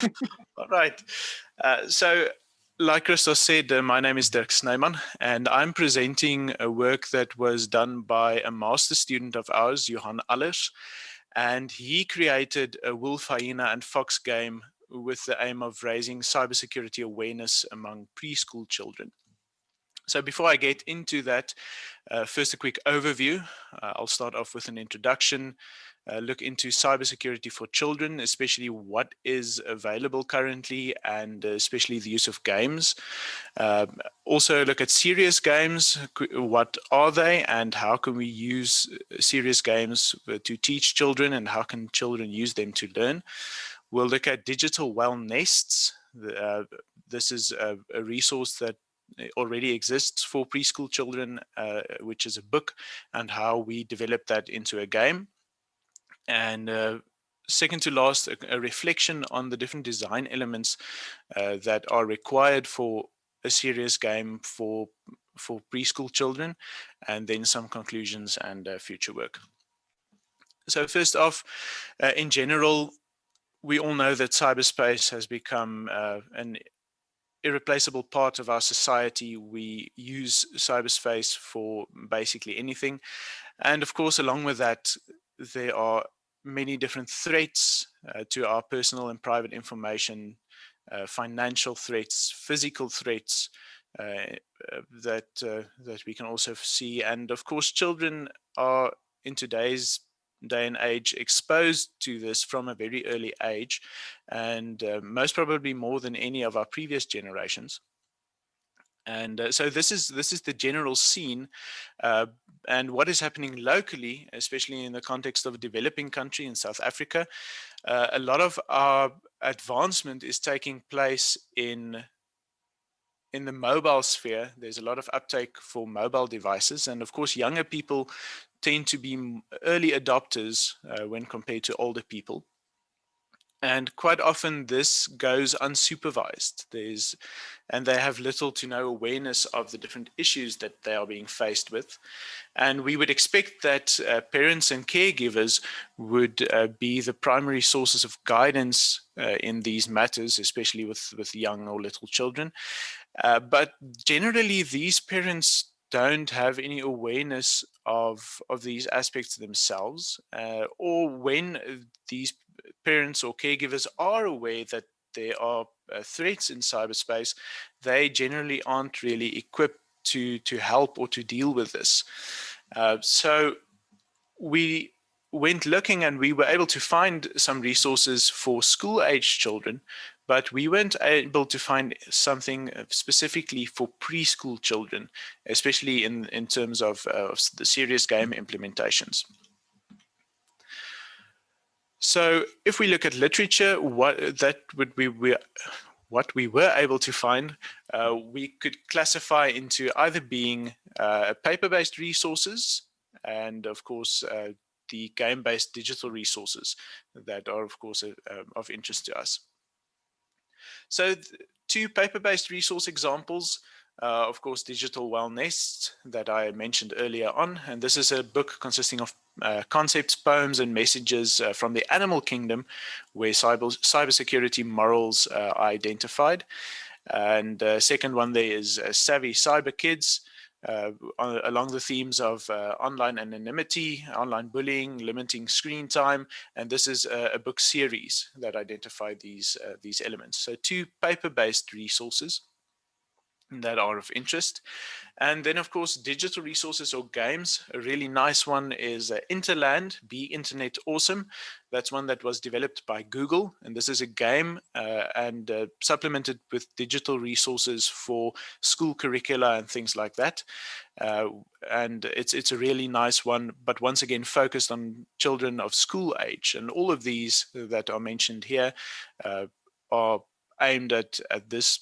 All right. So, like Christos said, my name is Dirk Snyman, and I'm presenting a work that was done by a master student of ours, Johann, and he created a wolf, hyena, and fox game with the aim of raising cybersecurity awareness among preschool children. So before I get into that, first a quick overview. I'll start off with an introduction, look into cybersecurity for children, especially what is available currently and especially the use of games. Also look at serious games, what are they and how can we use serious games to teach children and how can children use them to learn. We'll look at digital well nests. This is a resource that already exists for preschool children, which is a book, and how we develop that into a game. And second to last, a reflection on the different design elements that are required for a serious game for preschool children, and then some conclusions and future work. So first off, in general, we all know that cyberspace has become an irreplaceable part of our society. We use cyberspace for basically anything. And of course, along with that, there are many different threats to our personal and private information, financial threats, physical threats that we can also see. And of course, children are in today's day and age exposed to this from a very early age, and most probably more than any of our previous generations. And so this is the general scene, and what is happening locally, especially in the context of a developing country in South Africa. A lot of our advancement is taking place in the mobile sphere. There's a lot of uptake for mobile devices, and of course, younger people tend to be early adopters when compared to older people. And quite often this goes unsupervised. And they have little to no awareness of the different issues that they are being faced with. And we would expect that parents and caregivers would be the primary sources of guidance in these matters, especially with young or little children. But generally, these parents don't have any awareness of these aspects themselves, or when these parents or caregivers are aware that there are threats in cyberspace, they generally aren't really equipped to help or to deal with this. So we went looking and we were able to find some resources for school-age children, but we weren't able to find something specifically for preschool children, especially in terms of the serious game implementations. So if we look at literature, what we were able to find, we could classify into either being paper-based resources and, of course, the game-based digital resources that are, of course, of interest to us. So two paper-based resource examples. Of course, Digital Well Nests that I mentioned earlier on. And this is a book consisting of concepts, poems, and messages from the animal kingdom where cybersecurity morals are identified. And second one there is Savvy Cyber Kids, along the themes of online anonymity, online bullying, limiting screen time, and this is a book series that identify these elements. So two paper-based resources that are of interest. And then, of course, digital resources or games. A really nice one is Interland, Be Internet Awesome. That's one that was developed by Google. And this is a game and supplemented with digital resources for school curricula and things like that. And it's a really nice one, but once again, focused on children of school age. And all of these that are mentioned here are aimed at this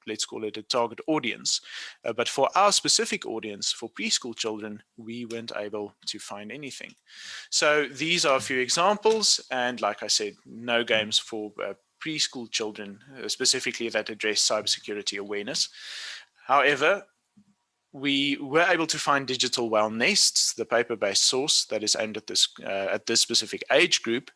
let's call it a target audience. But for our specific audience, for preschool children, we weren't able to find anything. So these are a few examples. And like I said, no games for preschool children, specifically that address cybersecurity awareness. However, we were able to find digital well nests, the paper-based source that is aimed at this specific age group.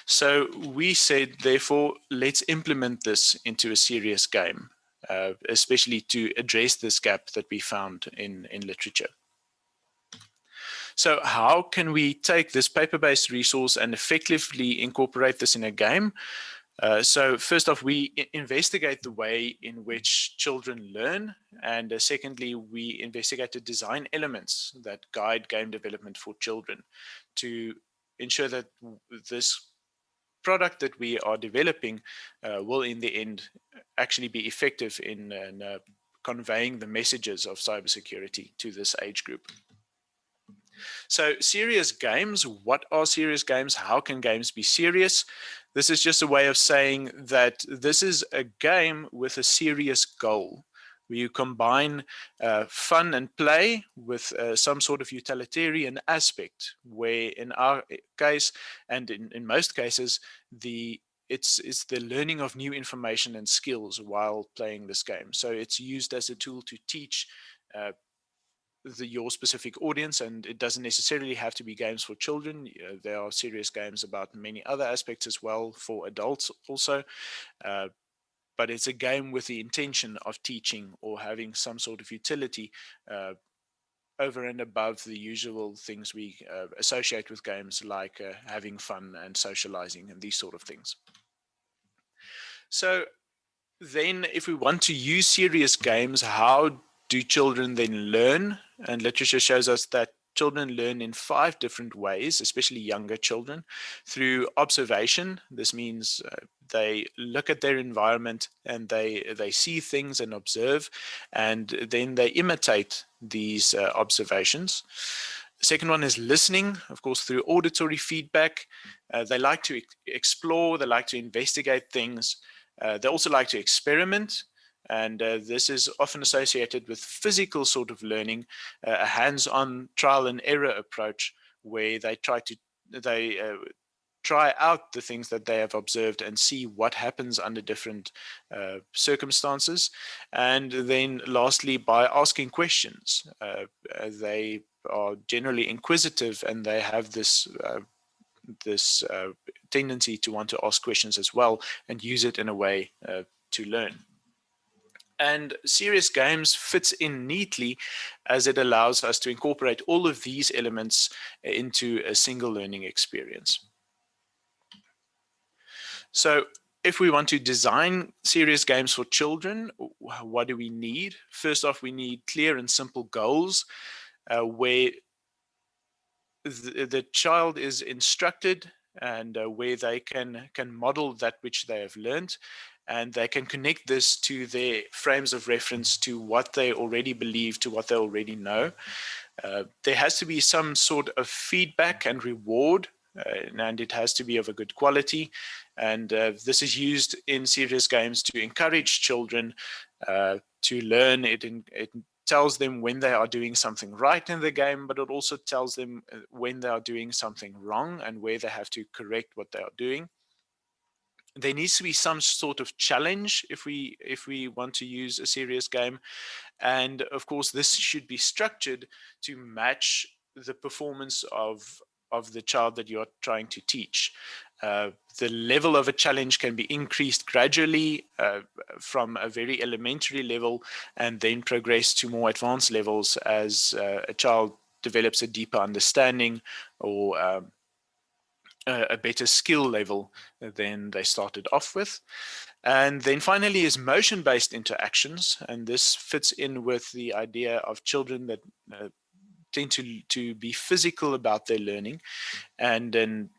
So we said, therefore, let's implement this into a serious game, especially to address this gap that we found in literature. So how can we take this paper-based resource and effectively incorporate this in a game? So first off, we investigate the way in which children learn. And secondly, we investigate the design elements that guide game development for children to ensure that this product that we are developing will in the end actually be effective in conveying the messages of cybersecurity to this age group. So serious games, what are serious games? How can games be serious? This is just a way of saying that this is a game with a serious goal, where you combine fun and play with some sort of utilitarian aspect, where in our case, and in most cases, it's the learning of new information and skills while playing this game. So it's used as a tool to teach your specific audience, and it doesn't necessarily have to be games for children. There are serious games about many other aspects as well for adults also, but it's a game with the intention of teaching or having some sort of utility over and above the usual things we associate with games, like having fun and socializing and these sort of things. So then if we want to use serious games, how do children then learn? And literature shows us that children learn in 5 different ways, especially younger children, through observation. This means they look at their environment and they see things and observe, and then they imitate these observations. The second one is listening, of course, through auditory feedback. They like to explore, they like to investigate things. They also like to experiment, and this is often associated with physical sort of learning, a hands-on trial and error approach, where they try out the things that they have observed and see what happens under different circumstances. And then lastly, by asking questions. They are generally inquisitive, and they have this tendency to want to ask questions as well and use it in a way to learn. And serious games fits in neatly, as it allows us to incorporate all of these elements into a single learning experience. So if we want to design serious games for children, what do we need? First off, we need clear and simple goals where the child is instructed, and where they can model that which they have learned, and they can connect this to their frames of reference, to what they already believe, to what they already know. There has to be some sort of feedback and reward, and it has to be of a good quality. And this is used in serious games to encourage children to learn. It tells them when they are doing something right in the game, but it also tells them when they are doing something wrong and where they have to correct what they are doing. There needs to be some sort of challenge if we want to use a serious game. And of course, this should be structured to match the performance of the child that you're trying to teach. The level of a challenge can be increased gradually from a very elementary level, and then progress to more advanced levels as a child develops a deeper understanding or a better skill level than they started off with. And then finally is motion-based interactions, and this fits in with the idea of children that tend to be physical about their learning. And then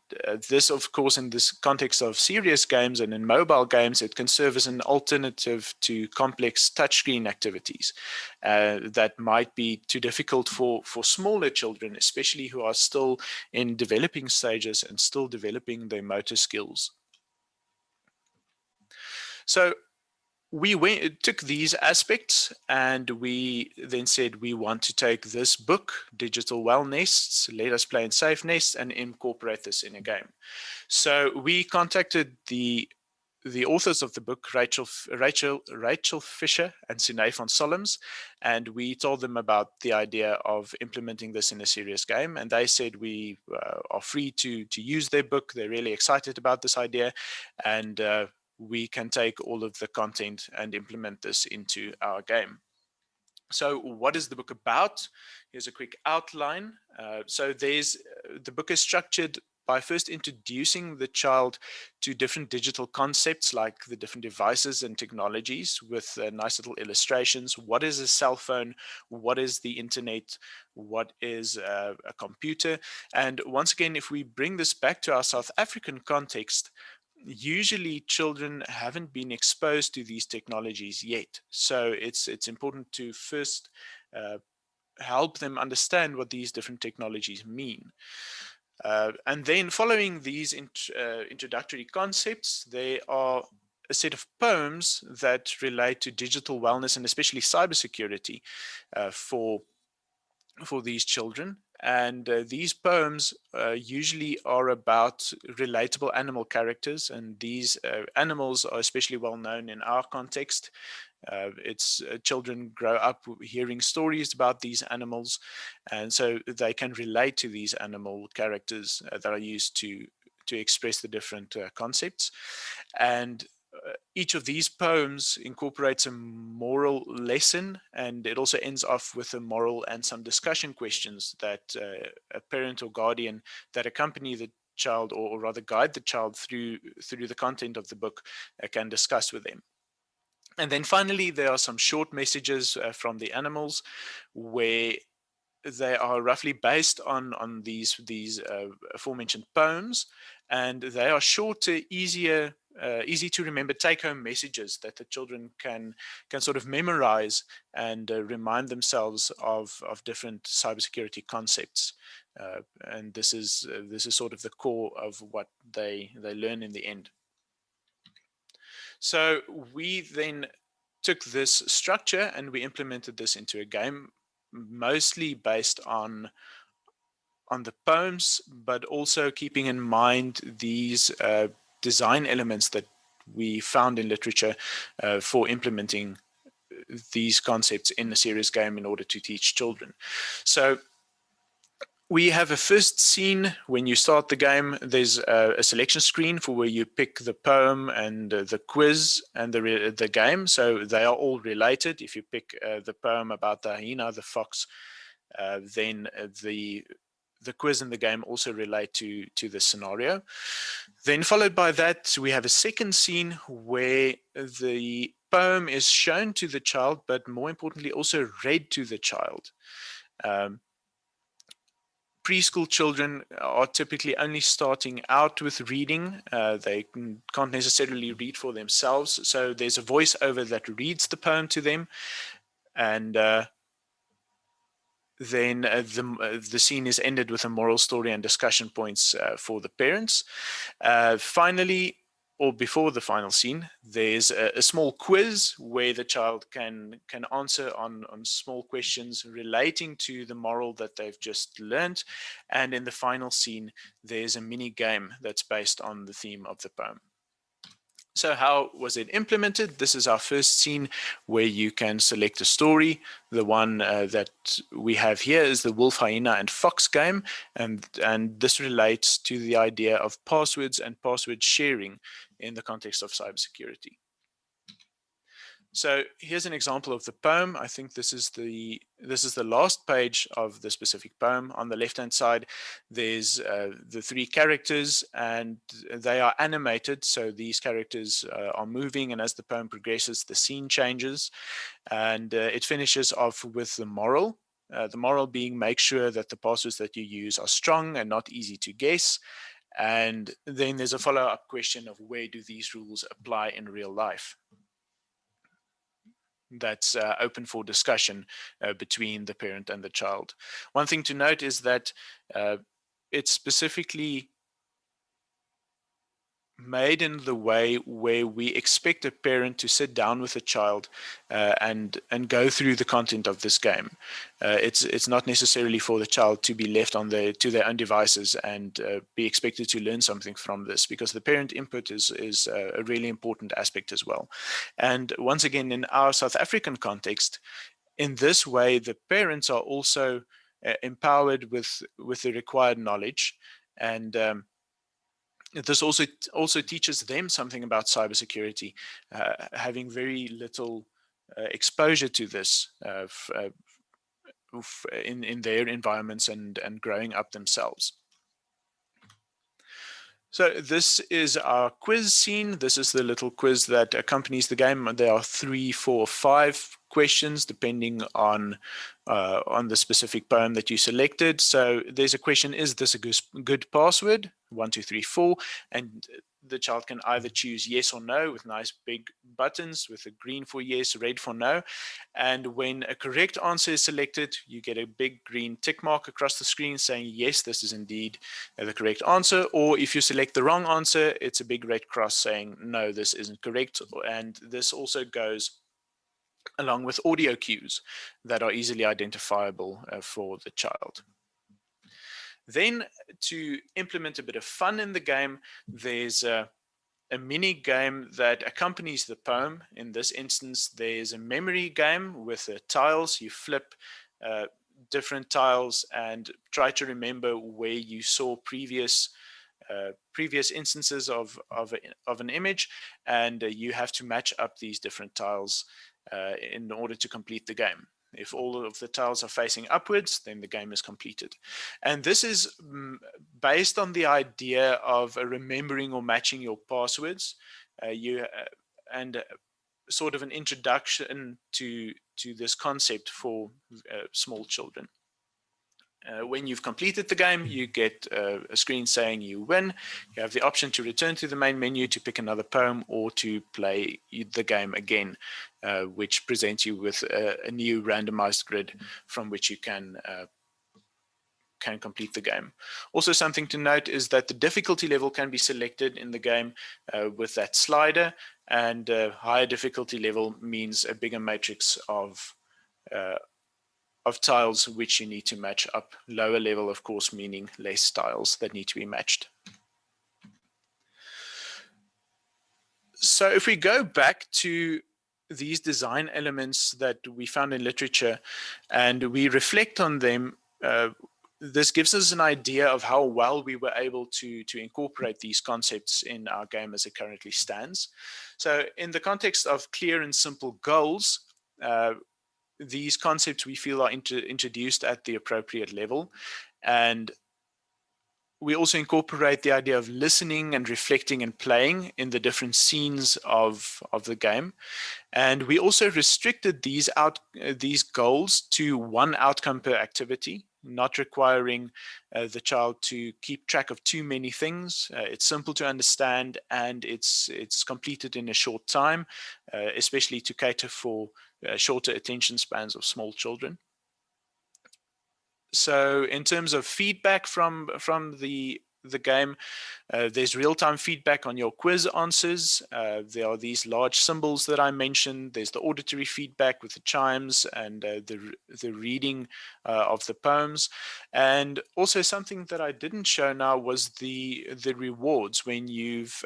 this, of course, in this context of serious games and in mobile games, it can serve as an alternative to complex touchscreen activities that might be too difficult for smaller children, especially who are still in developing stages and still developing their motor skills. So we took these aspects, and we then said we want to take this book, Digital Well Nests, Let Us Play in Safe Nests, and incorporate this in a game. So we contacted the the authors of the book, Rachel Fisher and Sine van Solms, and we told them about the idea of implementing this in a serious game, and they said we are free to use their book. They're really excited about this idea, and we can take all of the content and implement this into our game. So what is the book about? Here's a quick outline. The book is structured by first introducing the child to different digital concepts like the different devices and technologies with nice little illustrations. What is a cell phone? What is the internet? What is a computer? And once again, if we bring this back to our South African context, usually children haven't been exposed to these technologies yet. So it's important to first help them understand what these different technologies mean. And then following these introductory concepts, there are a set of poems that relate to digital wellness and especially cybersecurity for these children. And these poems usually are about relatable animal characters, and these animals are especially well known in our context. Children grow up hearing stories about these animals, and so they can relate to these animal characters that are used to express the different concepts. And each of these poems incorporates a moral lesson, and it also ends off with a moral and some discussion questions that a parent or guardian that accompany the child, or rather guide the child through the content of the book, can discuss with them. And then finally, there are some short messages from the animals where they are roughly based on these aforementioned poems, and they are shorter, easy to remember take-home messages that the children can sort of memorize and remind themselves of different cybersecurity concepts. And this is sort of the core of what they learn in the end. So we then took this structure and we implemented this into a game, mostly based on the poems, but also keeping in mind these design elements that we found in literature for implementing these concepts in a serious game in order to teach children. So we have a first scene. When you start the game, there's a selection screen for where you pick the poem and the quiz and the game. So they are all related. If you pick the poem about the hyena, the fox, then the quiz and the game also relate to the scenario. Then followed by that, we have a second scene where the poem is shown to the child, but more importantly, also read to the child. Preschool children are typically only starting out with reading. They can't necessarily read for themselves. So there's a voiceover that reads the poem to them. And then the scene is ended with a moral story and discussion points for the parents. Finally, or before the final scene, there's a small quiz where the child can answer on small questions relating to the moral that they've just learned. And in the final scene, there's a mini game that's based on the theme of the poem. So how was it implemented? This is our first scene where you can select a story. The one that we have here is the wolf, hyena, and fox game. And this relates to the idea of passwords and password sharing in the context of cybersecurity. So here's an example of the poem. I think this is the last page of the specific poem. On the left-hand side, there's the three characters, and they are animated. So these characters are moving, and as the poem progresses, the scene changes. And it finishes off with the moral. The moral being, make sure that the passwords that you use are strong and not easy to guess. And then there's a follow-up question of where do these rules apply in real life? That's open for discussion between the parent and the child. One thing to note is that it's specifically made in the way where we expect a parent to sit down with a child and go through the content of this game. It's not necessarily for the child to be left to their own devices and be expected to learn something from this, because the parent input is a really important aspect as well. And once again, in our South African context, in this way, the parents are also empowered with the required knowledge, and this also teaches them something about cybersecurity, having very little exposure to this in their environments and growing up themselves. So this is our quiz scene. This is the little quiz that accompanies the game. There are 3, 4, 5 questions depending on the specific poem that you selected. So there's a question: is this a good password? 1, 2, 3, 4, and the child can either choose yes or no with nice big buttons with a green for yes, red for no. And when a correct answer is selected, you get a big green tick mark across the screen saying yes, this is indeed the correct answer. Or if you select the wrong answer, it's a big red cross saying no, this isn't correct. And this also goes along with audio cues that are easily identifiable for the child. Then, to implement a bit of fun in the game, there's a mini game that accompanies the poem. In this instance, there's a memory game with tiles. You flip different tiles and try to remember where you saw previous instances of an image, and you have to match up these different tiles in order to complete the game. If all of the tiles are facing upwards, then the game is completed. And this is based on the idea of remembering or matching your passwords. And sort of an introduction to this concept for small children. When you've completed the game, you get a screen saying you win. You have the option to return to the main menu to pick another poem or to play the game again, which presents you with a new randomized grid from which you can complete the game. Also, something to note is that the difficulty level can be selected in the game with that slider, and higher difficulty level means a bigger matrix of tiles which you need to match up. Lower level, of course, meaning less tiles that need to be matched. So if we go back to these design elements that we found in literature and we reflect on them, this gives us an idea of how well we were able to incorporate these concepts in our game as it currently stands. So in the context of clear and simple goals, these concepts we feel are introduced at the appropriate level. And we also incorporate the idea of listening and reflecting and playing in the different scenes of the game. And we also restricted these goals to one outcome per activity, not requiring the child to keep track of too many things. It's simple to understand, and it's completed in a short time, especially to cater for shorter attention spans of small children. So in terms of feedback from the game, there's real-time feedback on your quiz answers. There are these large symbols that I mentioned. There's the auditory feedback with the chimes and the reading of the poems. And also something that I didn't show now was the rewards. When you've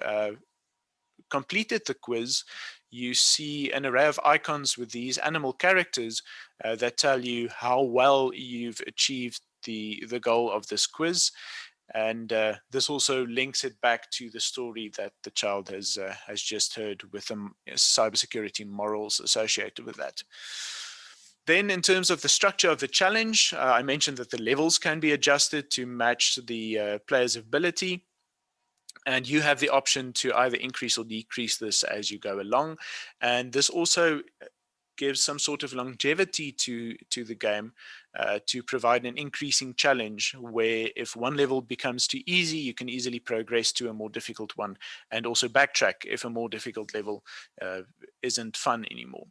completed the quiz, you see an array of icons with these animal characters that tell you how well you've achieved the goal of this quiz. And this also links it back to the story that the child has just heard with the cybersecurity morals associated with that. Then in terms of the structure of the challenge, I mentioned that the levels can be adjusted to match the player's ability. And you have the option to either increase or decrease this as you go along. And this also gives some sort of longevity to the game to provide an increasing challenge, where if one level becomes too easy, you can easily progress to a more difficult one, and also backtrack if a more difficult level isn't fun anymore.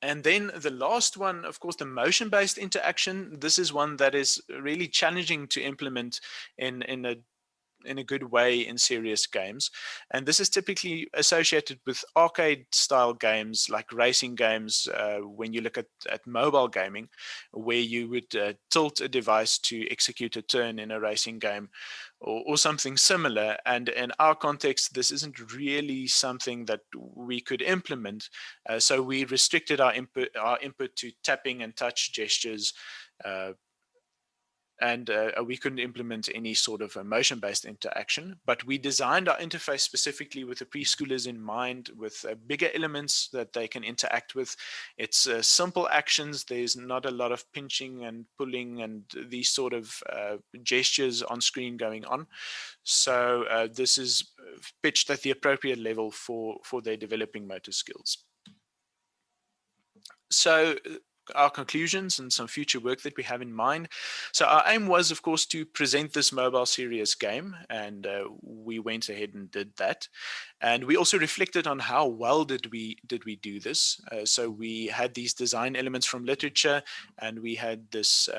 And then the last one, of course, the motion-based interaction. This is one that is really challenging to implement in in a good way in serious games. And this is typically associated with arcade style games like racing games, when you look at mobile gaming, where you would tilt a device to execute a turn in a racing game, or something similar. And in our context, this isn't really something that we could implement. So we restricted our input to tapping and touch gestures, and we couldn't implement any sort of a motion-based interaction. But we designed our interface specifically with the preschoolers in mind, with bigger elements that they can interact with. It's simple actions. There's not a lot of pinching and pulling and these sort of gestures on screen going on. So this is pitched at the appropriate level for their developing motor skills. So our conclusions and some future work that we have in mind. So our aim was, of course, to present this mobile serious game, and we went ahead and did that. And we also reflected on how well did we do this. So we had these design elements from literature, and we had this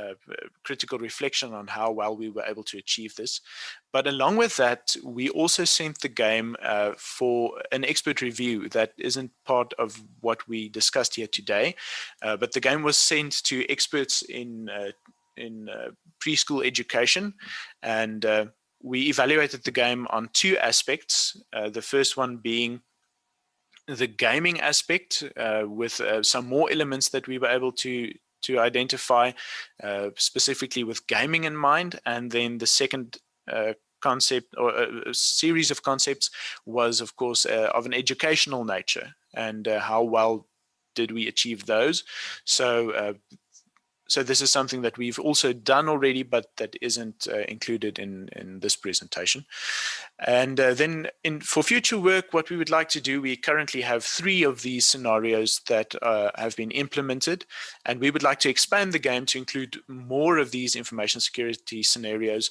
critical reflection on how well we were able to achieve this. But along with that, we also sent the game for an expert review. That isn't part of what we discussed here today, but the game was sent to experts in preschool education, and we evaluated the game on two aspects. The first one being the gaming aspect, with some more elements that we were able to identify, specifically with gaming in mind. And then the second concept, or a series of concepts, was of course of an educational nature, and how well did we achieve those. So this is something that we've also done already, but that isn't included in this presentation. And then for future work, what we would like to do, we currently have 3 of these scenarios that have been implemented, and we would like to expand the game to include more of these information security scenarios,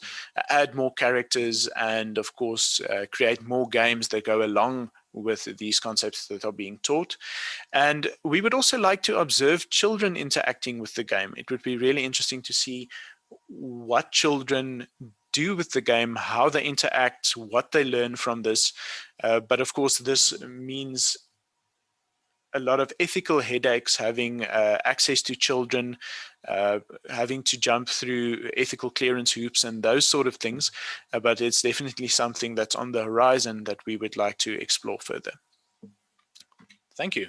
add more characters, and of course create more games that go along with these concepts that are being taught. And we would also like to observe children interacting with the game. It would be really interesting to see what children do with the game, how they interact, what they learn from this. But of course, this means a lot of ethical headaches, having access to children, having to jump through ethical clearance hoops and those sort of things. But it's definitely something that's on the horizon that we would like to explore further. Thank you.